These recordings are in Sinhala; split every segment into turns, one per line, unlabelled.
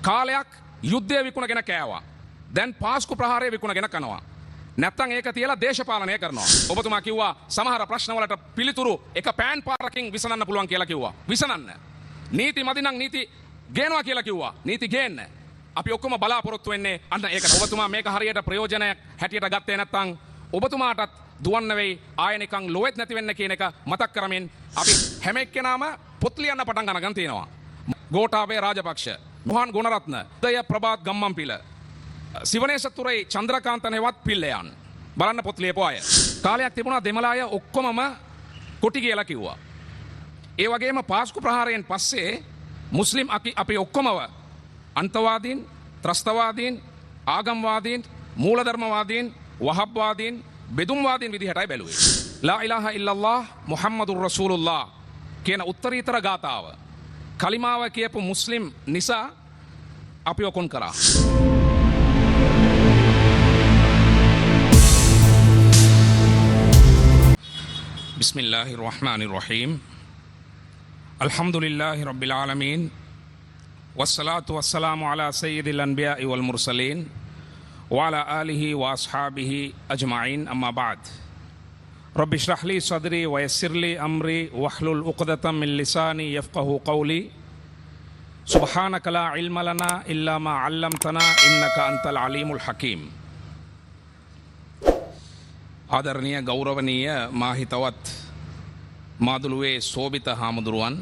කාලයක් යුද්ධය විකුණගෙන කෑවා. දැන් පාස්කු ප්‍රහාරය විකුණගෙන කනවා. නැත්තම් ඒක තියලා දේශපාලනය කරනවා. ඔබතුමා කිව්වා සමහර ප්‍රශ්නවලට පිළිතුරු එක පෑන් පාරකින් විසඳන්න පුළුවන් කියලා කිව්වා. විසඳන්න. නීති මදි නම් නීති ගේනවා කියලා කිව්වා. නීති ගේන්න. අපි ඔක්කොම බලාපොරොත්තු වෙන්නේ අන්න ඒකට. ඔබතුමා මේක හරියට ප්‍රයෝජනයක් හැටියට ගත්තේ නැත්තම් ඔබතුමාටත් දුවන්න වෙයි ආයෙ නිකන් ලොවෙත් නැති වෙන්න කියන එක මතක් කරමින් අපි හැම එක්කෙනාම පොත් ලියන්න පටන් ගන්න තියෙනවා. ගෝඨාභය රාජපක්ෂ, මොහන් ගුණරත්න, උදය ප්‍රභාත් ගම්මන්පිල, සිවනේසතුරේ චන්ද්‍රකාන්ත නෙවත් පිල්ලයන් බලන්න පොත් ලියපු අය. කාලයක් තිබුණා දෙමළ අය ඔක්කොමම කොටි කියලා කිව්වා. ඒ වගේම පාස්කු ප්‍රහාරයෙන් පස්සේ මුස්ලිම් අපි ඔක්කොමව අන්තවාදීන්, ත්‍රස්තවාදීන්, ආගම්වාදීන්, මූලධර්මවාදීන්, වහබ්වාදීන්, බෙදුම්වාදීන් විදිහටයි බැලුවේ. ලා ඉලාහා ඉල්ලල්ලාහ් මුහම්මදුර් රසූලුල්ලාහ් කියන උත්තරීතර ගාතාව කලිමාව කියපු මුස්ලිම් නිසා අපි ඔකොන් කරා. බිස්මිල්ලාහිර් රහ්මානිර් රහීම්. අල්හම්දුලිල්ලාහි රබ්බිල් ආලමීන්. වස්සලාතු වස්සලාමු අලා සය්යිදිල් අන්බියාኢ වල් මුර්සලීන් وعلى آله وأصحابه أجمعين أما بعد رب اشرح لي صدري ويسر لي أمري واحلل عقدة من لساني يفقهوا قولي سبحانك لا علم لنا إلا ما علمتنا إنك أنت العليم الحكيم. ආදරණීය ගෞරවනීය මාහිතවත් මාදුළුවේ සෝබිත හාමුදුරුවන්,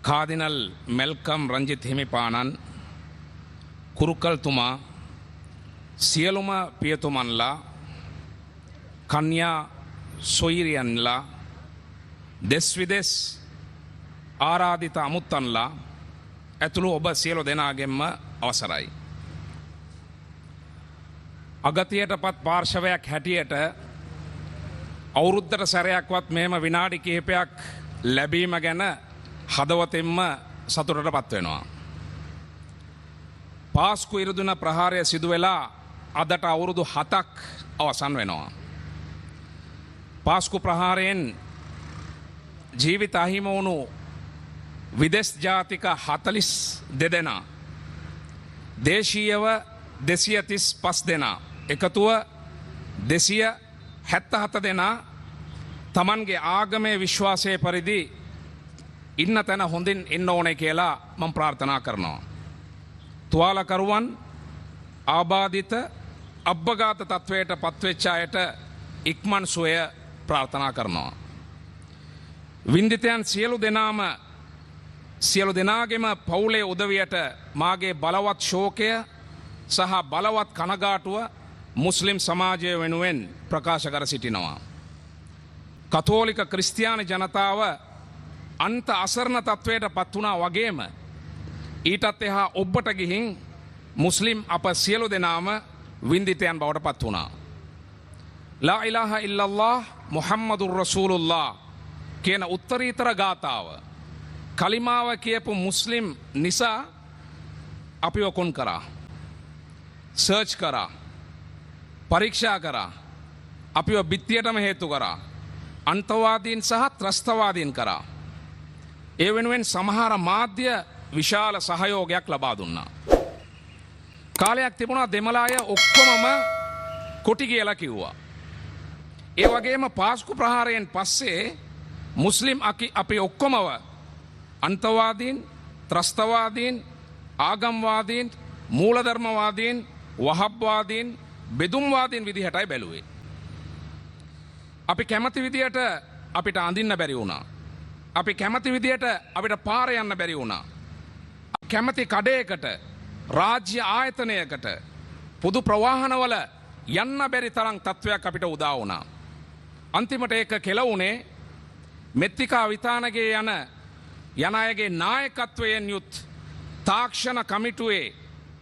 කාදිනල් මෙල්කම් රංජිත් හිමිපාණන්, කුරුකල්තුමා, සියලුම පියතුමන්ලා, කන්‍යා සොයිරියන්ලා, දෙස් විදෙස් ආරාධිත අමුත්තන්ලා ඇතුළු ඔබ සියලු දෙනාගෙන්ම අවසරයි. අගතියට පත් පාර්ශවයක් හැටියට අවුරුද්දට සැරයක්වත් මෙහෙම විනාඩි කිහිපයක් ලැබීම ගැන හදවතින්ම සතුටට පත් වෙනවා. පාස්කු ඉරදුන ප්‍රහාරය සිදු වෙලා අදට අවුරුදු 7ක් අවසන් වෙනවා. පාස්කු ප්‍රහාරයෙන් ජීවිත අහිමි වුණු විදෙස් ජාතික 42 දෙනා, දේශීයව 235 දෙනා, එකතුව 277 දෙනා තමන්ගේ ආගමේ විශ්වාසයේ පරිදි ඉන්න තැන හොඳින් ඉන්න ඕනේ කියලා මම ප්‍රාර්ථනා කරනවා. තුවාලකරුවන්, ආබාධිත, අබ්බගාත තත්වයට පත්වෙච්ච අයට ඉක්මන් සුවය ප්‍රාර්ථනා කරනවා. වින්දිතයන් සියලු දෙනාගේම පවුලේ උදවියට මාගේ බලවත් ශෝකය සහ බලවත් කනගාටුව මුස්ලිම් සමාජය වෙනුවෙන් ප්‍රකාශ කර සිටිනවා. කතෝලික ක්‍රිස්තියානි ජනතාව අන්ත අසරණ තත්වයට පත් වුණා වගේම ඊටත් එහා ඔබ්බට ගිහින් මුස්ලිම් අප සියලු දෙනාම වින්දිතයන් බවට පත් වුණා. ලා ඉලාහා ඉල්ලල්ලාහ් මුහම්මදුර් රසූලුල්ලාහ් කියන උත්තරීතර ගාතාව කලිමාව කියපු මුස්ලිම් නිසා අපි ඔකොන් කරා, සර්ච් කරා, පරීක්ෂා කරා, අපිව බිත්තියටම හේතු කරා, අන්තවාදීන් සහ ත්‍රස්තවාදීන් කරා. ඒ වෙනුවෙන් සමහර මාධ්‍ය විශාල සහයෝගයක් ලබා දුන්නා. කාලයක් තිබුණා දෙමළ අය ඔක්කොමම කොටි කියලා කිව්වා. ඒ වගේම පාස්කු ප්‍රහාරයෙන් පස්සේ මුස්ලිම් අපි ඔක්කොමව අන්තවාදීන්, ත්‍රස්තවාදීන්, ආගම්වාදීන්, මූලධර්මවාදීන්, වහබ්වාදීන්, බෙදුම්වාදීන් විදිහටයි බැලුවේ. අපි කැමති විදියට අපිට අඳින්න බැරි වුණා. අපි කැමති විදියට අපිට පාර යන්න බැරි වුණා. කැමති කඩේකට, රාජ්‍ය ආයතනයකට, පොදු ප්‍රවාහනවල යන්න බැරි තරම් තත්වයක් අපිට උදා වුණා. අන්තිමට ඒක කෙලවුණේ මෙත්තිකා විතානගේ යන අයගේ නායකත්වයෙන් යුත් තාක්ෂණ කමිටුවේ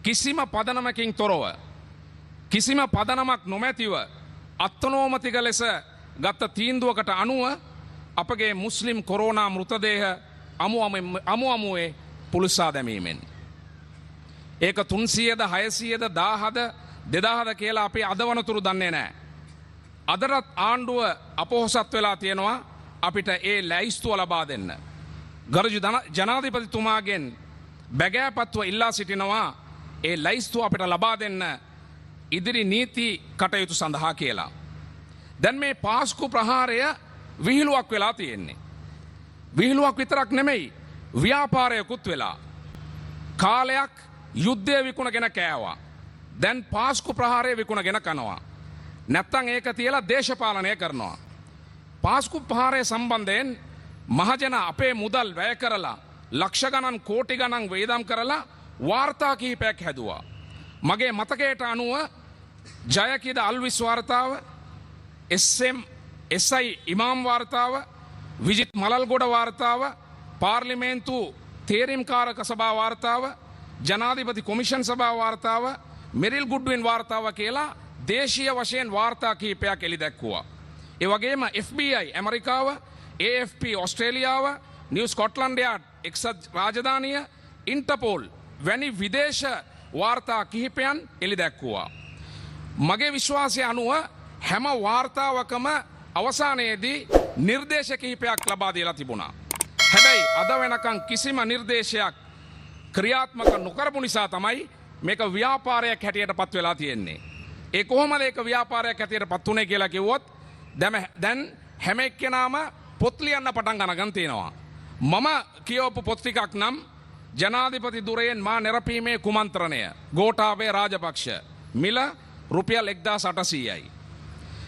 කිසිම පදනමකින් තොරව, කිසිම පදනමක් නොමැතිව අත්නෝමතික ලෙස ගත්ත තීන්දුවකට අනුව අපගේ මුස්ලිම් කොරෝනා මෘතදේහ අමුවේ පුලිසා දැමීමෙන්. ඒක 300ද 600ද 1000ද 2000ද කියලා අපි අදවනතුරු දන්නේ නැහැ. අදටත් ආණ්ඩුව අපොහොසත් වෙලා තියෙනවා අපිට ඒ ලැයිස්තුව ලබා දෙන්න. ගරුජු ජනාධිපතිතුමාගෙන් බැගෑපත්ව ඉල්ලා සිටිනවා ඒ ලයිස්තුව අපිට ලබා දෙන්න ඉදිරි නීති කටයුතු සඳහා කියලා. දැන් මේ පාස්කු ප්‍රහාරය විහිළුවක් වෙලා තියෙන්නේ. විහිළුවක් විතරක් නෙමෙයි ව්‍යාපාරයකුත් වෙලා. කාලයක් යුද්ධය විකුණගෙන කෑවා. දැන් පාස්කු ප්‍රහාරය විකුණගෙන කනවා. නැත්තං ඒක තියලා දේශපාලනය කරනවා. පාස්කු ප්‍රහාරය සම්බන්ධයෙන් මහජන අපේ මුදල් වැය කරලා ලක්ෂ ගණන් කෝටි ගණන් වේදම් කරලා වාර්තා කිහිපයක් හැදුවා. මගේ මතකයට අනුව ජයකිද අල්විස් වාර්තාව, SI ඉමාම් වාර්තාව, විජිත් මලල්ගොඩ වාර්තාව, පාර්ලිමේන්තු තේරීම්කාරක සභා වාර්තාව, ජනාධිපති කොමිෂන් සභා වාර්තාව, මෙරිල් ගුඩ්වින් වාර්තාව කියලා දේශීය වශයෙන් වාර්තා කිහිපයක් එළි දැක්වුවා. ඒ වගේම FBI ඇමරිකාව, AFP ඔස්ට්‍රේලියාව, නිව් ස්කොට්ලන්ඩ් යාඩ් එක්සත් රාජධානිය, ඉන්ටර්පෝල් වැනි විදේශ වාර්තා කිහිපයන් එළි දැක්වුවා. මගේ විශ්වාසය අනුව හැම වාර්තාවකම අවසානයේදී නිර්දේශ කිහිපයක් ලබා දීලා තිබුණා. හැබැයි අද වෙනකන් කිසිම නිර්දේශයක් ක්‍රියාත්මක නොකරපු නිසා තමයි මේක ව්‍යාපාරයක් හැටියට පත් වෙලා තියෙන්නේ. ඒ කොහොමද ඒක ව්‍යාපාරයක් හැටියට පත් වුනේ කියලා කිව්වොත් දැන් හැම එක්කෙනාම පොත් ලියන්න පටන් ගන්න තියෙනවා. මම කියවපු පොත් ටිකක් නම් ජනාධිපති දුරයෙන් මා නිරපීමේ කුමන්ත්‍රණය ගෝඨාභය රාජපක්ෂ මිල රුපියල් 1800යි.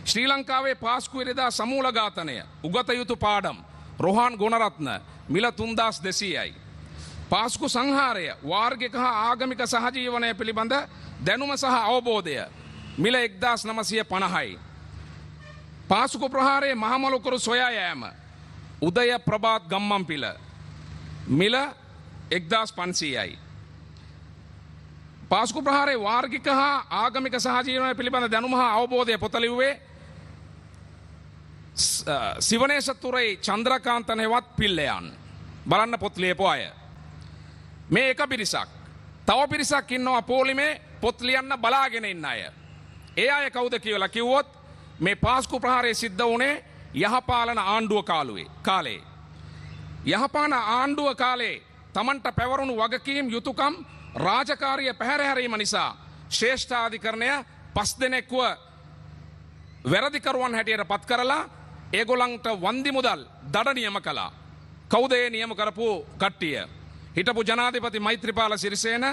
ශ්‍රී ලංකාවේ පාස්කු ඉරිදා සමූල ඝාතනය උගත යුතු පාඩම් රොහාන් ගුණරත්න මිල 3200යි. පාස්කු සංහාරය වාර්ගික හා ආගමික සහජීවනය පිළිබඳ දැනුම සහ අවබෝධය මිල 1950යි. පාස්කු ප්‍රහාරයේ මහමලුකරු සොයා යෑම උදය ප්‍රභාත් ගම්මන්පිල මිල 1500යි. පාස්කු ප්‍රහාරයේ වාර්ගික හා ආගමික සහජීවනය පිළිබඳ දැනුම හා අවබෝධය පොත ලිව්වේ සිවනේශතුරයි චන්ද්‍රකාන්ත නෙවත් පිල්ලයන්. බලන්න පොත් ලියපු අය. මේ එක පිරිසක්. තව පිරිසක් ඉන්නවා පොලිමේ පොත් ලියන්න බලාගෙන ඉන්න අය. ඒ අය කවුද කියලා කිව්වොත් මේ පාස්කු ප්‍රහාරය සිද්ධ වුණේ යහපාලන ආණ්ඩුව කාලේ. යහපාලන ආණ්ඩුව කාලේ තමන්ට පැවරුණු වගකීම් යුතුයකම් රාජකාරිය පැහැර හැරීම නිසා ශ්‍රේෂ්ඨාධිකරණය 5 දෙනෙක්ව වැරදිකරුවන් හැටියට පත් කරලා ඒගොල්ලන්ට වන්දි මුදල් දඩ නියම කළා. කවුද ඒ නියම කරපු කට්ටිය? හිටපු ජනාධිපති මෛත්‍රීපාල සිරිසේන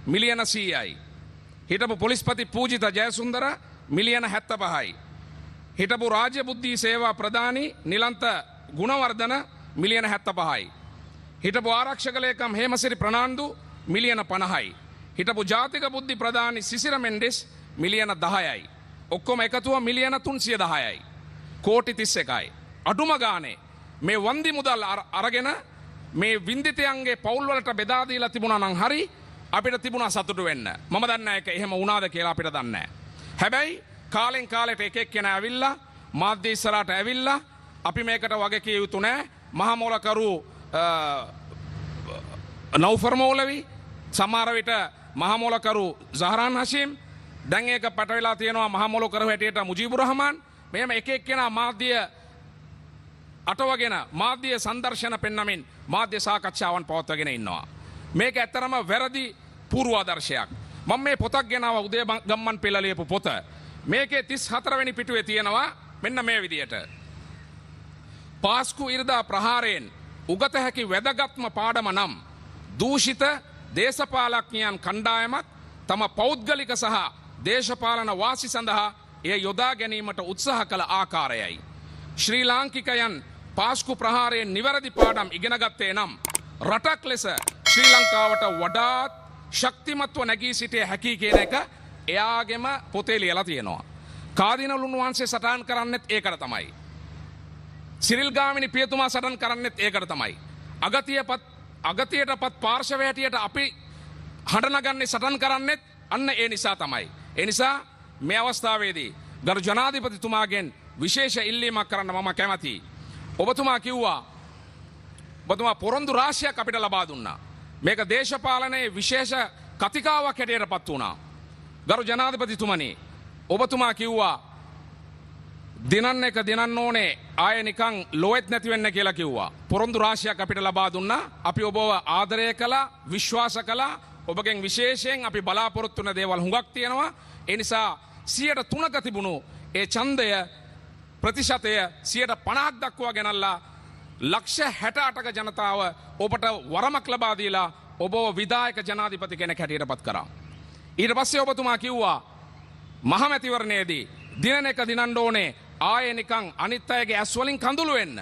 මිලියන 100යි. හිටපු පොලිස්පති පූජිත ජයසුන්දර මිලියන 75යි. හිටපු රාජ්‍ය බුද්ධි සේවා ප්‍රධානී නිලන්ත ගුණවර්ධන මිලියන 75යි. හිටපු ආරක්ෂක ලේකම් හේමසිරි ප්‍රනාන්දු මිලියන 50යි. හිටපු ජාතික බුද්ධි ප්‍රධානී සිසිර මෙන්ඩෙස් මිලියන 10යි. ඔක්කොම එකතුව මිලියන 310යි. කෝටි 31යි. අඩුම ගානේ මේ වන්දි මුදල් අරගෙන මේ වින්දිතයන්ගේ පවුල් වලට බෙදා දීලා තිබුණා නම් හරි අපිට තිබුණා සතුටු වෙන්න. මම දන්නේ ඒක එහෙම වුණාද කියලා අපිට දන්නේ නැහැ. හැබැයි කාලෙන් කාලෙට එක එක්කෙනා ඇවිල්ලා මාධ්‍ය ඉස්සරහට ඇවිල්ලා අපි මේකට වගේ කිය යුතු නැහැ. මහා මොලකරු නෞෆර් මෞලවි සමහර විට මහා මොලකරු සහරාන් හෂීම් දැන් ඒක පැටවෙලා තියෙනවා මහා මොලකරු හැටියට මුජීබුර් රහමාන්. මෙහෙම එක එක්කෙනා මාධ්‍ය අටවගෙන මාධ්‍ය සංදර්ශන පෙන්නමින් මාධ්‍ය සාකච්ඡාවන් පවත්වාගෙන ඉන්නවා. මේක ඇත්තරම වැරදි පූර්වාදර්ශයක්. මම මේ පොතක් ගෙනාවා උදේ ගම්මන් පෙළ ලියපු පොත. මේකේ 34 වෙනි පිටුවේ තියෙනවා මෙන්න මේ විදියට. පාස්කු ඉරිදා ප්‍රහාරයෙන් උගත හැකි වැදගත්ම පාඩම නම් දූෂිත දේශපාලඥයන් කණ්ඩායමක් තම පෞද්ගලික සහ දේශපාලන වාසි සඳහා එය යොදා ගැනීමට උත්සාහ කළ ආකාරයයි. ශ්‍රී ලාංකිකයන් පාස්කු ප්‍රහාරයෙන් නිවැරදි පාඩම් ඉගෙන ගත්තේ නම් රටක් ලෙස ශ්‍රී ලංකාවට වඩාත් ශක්තිමත්ව නැගී සිටිය හැකි කියන එක එයාගෙම පොතේ ලියලා තියෙනවා. කාදිනලුන් වහන්සේ සටහන් කරන්නෙත් ඒකට තමයි. සිරිල් ගාමිණි පියතුමා සටහන් කරන්නෙත් ඒකට තමයි. අගතියටපත් පාර්ශවය හැටියට අපි හඬනගන්නේ සටහන් කරන්නෙත් අන්න ඒ නිසා තමයි. ඒ නිසා මේ අවස්ථාවේදී ගරු ජනාධිපතිතුමාගෙන් විශේෂ ඉල්ලීමක් කරන්න මම කැමතියි. ඔබතුමා කිව්වා ඔබතුමා පොරොන්දු රාශියක් අපිට ලබා දුන්නා. මේක දේශපාලනයේ විශේෂ කතිකාවක් හැටියට පත් වුණා. ගරු ජනාධිපතිතුමනි ඔබතුමා කිව්වා දිනන්න එක දිනන්න ඕනේ ආය නිකං ලොවෙත් නැති වෙන්න කියලා කිව්වා. පොරොන්දු රාශියක් අපිට ලබා දුන්නා. අපි ඔබව ආදරය කළා, විශ්වාස කළා. ඔබගෙන් විශේෂයෙන් අපි බලාපොරොත්තු වෙන දේවල් හුඟක් තියෙනවා. ඒ නිසා 3% තිබුණු ඒ ඡන්දය ප්‍රතිශතය 50% දක්වා ගෙනල්ලා ලක්ෂ 68ක ජනතාව ඔබට වරමක් ලබා දීලා ඔබව විධායක ජනාධිපති කෙනෙක් හැටියට පත් කරා. ඊට පස්සේ ඔබතුමා කිව්වා මහමැතිවරණයේදී දිනන එක දිනන්න ඕනේ ආයේ නිකන් අනිත් අයගේ ඇස් වලින් කඳුළු වෙන්න.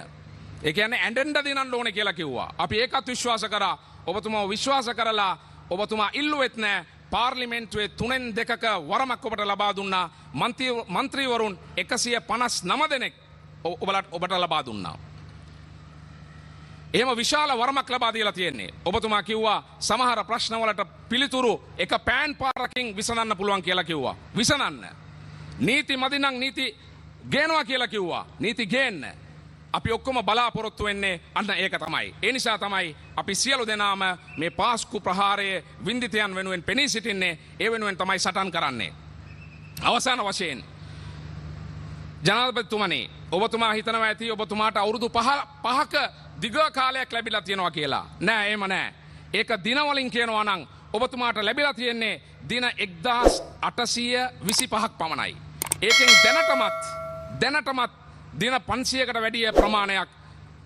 ඒ කියන්නේ ඇඬෙන්න දිනන්න ඕනේ කියලා කිව්වා. අපි ඒකත් විශ්වාස කරා. ඔබතුමාව විශ්වාස කරලා ඔබතුමා ඉල්ලුවෙත් නැහැ. පාර්ලිමේන්තුවේ 3/2ක වරමක් ඔබට ලබා දුන්නා. මන්ත්‍රීවරුන් 159 දෙනෙක් ඔබට ලබා දුන්නා. එහෙම විශාල වරමක් ලබා දීලා තියෙන්නේ. ඔබතුමා කිව්වා සමහර ප්‍රශ්න වලට පිළිතුරු එක පෑන් පාරකින් විසඳන්න පුළුවන් කියලා කිව්වා. විසඳන්න. නීති මදි නම් නීති ගේනවා කියලා කිව්වා. නීති ගේන්න. අපි ඔක්කොම බලාපොරොත්තු වෙන්නේ අන්න ඒක තමයි. ඒ නිසා තමයි අපි සියලු දෙනාම මේ පාස්කු ප්‍රහාරයේ වින්දිතයන් වෙනුවෙන් පෙනී සිටින්නේ. ඒ වෙනුවෙන් තමයි සටන් කරන්නේ. අවසාන වශයෙන් ජනාධිපතිතුමනි, ඔබතුමා හිතනවා ඇති ඔබතුමාට අවුරුදු 5ක දිග කාලයක් ලැබිලා තියෙනවා කියලා. නෑ, එහෙම නෑ. ඒක දින වලින් කියනවා නම් ඔබතුමාට ලැබිලා තියෙන්නේ දින 1825ක් පමණයි. ඒකෙන් දැනටමත් දින 500කට වැඩිය ප්‍රමාණයක්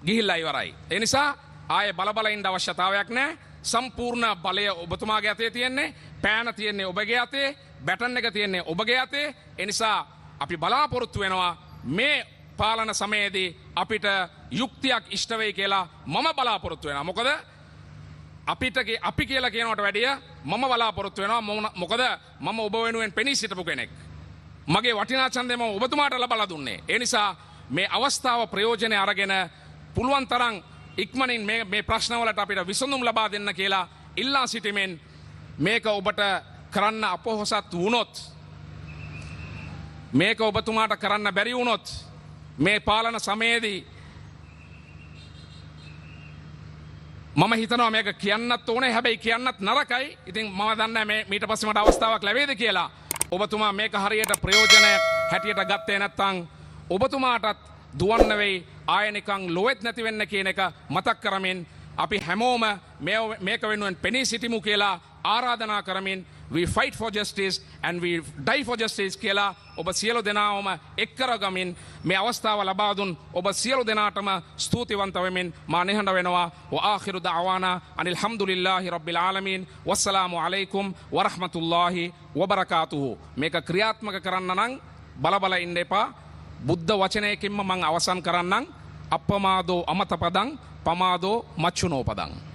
ගිහිල්ලා ඉවරයි. ඒ නිසා ආයේ බල ඉන්න අවශ්‍යතාවයක් නැහැ. සම්පූර්ණ බලය ඔබතුමාගේ අතේ තියෙන්නේ. පෑන තියෙන්නේ ඔබගේ අතේ. බැටන් එක තියෙන්නේ ඔබගේ අතේ. ඒ නිසා අපි බලාපොරොත්තු වෙනවා මේ පාලන සමයේදී අපිට යුක්තියක් ඉෂ්ට වෙයි කියලා මම බලාපොරොත්තු වෙනවා. මොකද අපි කියලා කියනවට වැඩිය මම බලාපොරොත්තු වෙනවා. මොකද මම ඔබ වෙනුවෙන් පෙනී සිටපු කෙනෙක්. මගේ වටිනා ඡන්දය මම ඔබතුමාට ලබා දුන්නේ. ඒ නිසා මේ අවස්ථාව ප්‍රයෝජනෙ අරගෙන පුළුවන් තරම් ඉක්මනින් මේ ප්‍රශ්නවලට අපිට විසඳුම් ලබා දෙන්න කියලා ඉල්ලා සිටිමින් මේක ඔබට කරන්න අපොහොසත් වුණොත්, මේක ඔබතුමාට කරන්න බැරි වුණොත් මේ පාලන සමයේදී මම හිතනවා මේක කියන්නත් ඕනේ. හැබැයි කියන්නත් නරකයි. ඉතින් මම දන්නේ නැහැ මීට පස්සේ මට අවස්ථාවක් ලැබෙයිද කියලා. ඔබතුමා මේක හරියට ප්‍රයෝජනයක් හැටියට ගත්තේ නැත්නම් ඔබතුමාටත් දුවන්න වෙයි. ආයෙ නිකන් ලොවෙත් නැති වෙන්න කියන එක මතක් කරමින් අපි හැමෝම මේක වෙනුවෙන් පෙනී සිටිමු කියලා ආරාධනා කරමින් we fight for justice and we die for justice කියලා ඔබ සියලු දෙනාවම එක් කරගමින් මේ අවස්ථාව ලබා දුන් ඔබ සියලු දෙනාටම ස්තුතිවන්ත වෙමින් මා නිහඬ වෙනවා. වආඛිරු දඅවානා අනිල් හම්දුලිල්ලාහි රබ්බිල් ආලමීන් වස්සලාමු අලයිකුම් වරහ්මතුල්ලාහි වබරකාතුහු. මේක ක්‍රියාත්මක කරන්න නම් බල ඉන්න එපා. බුද්ධ වචනයකින්ම මම අවසන් කරන්නම්. අප්පමාදෝ අමතපදං පමාදෝ මච්චුනෝපදං.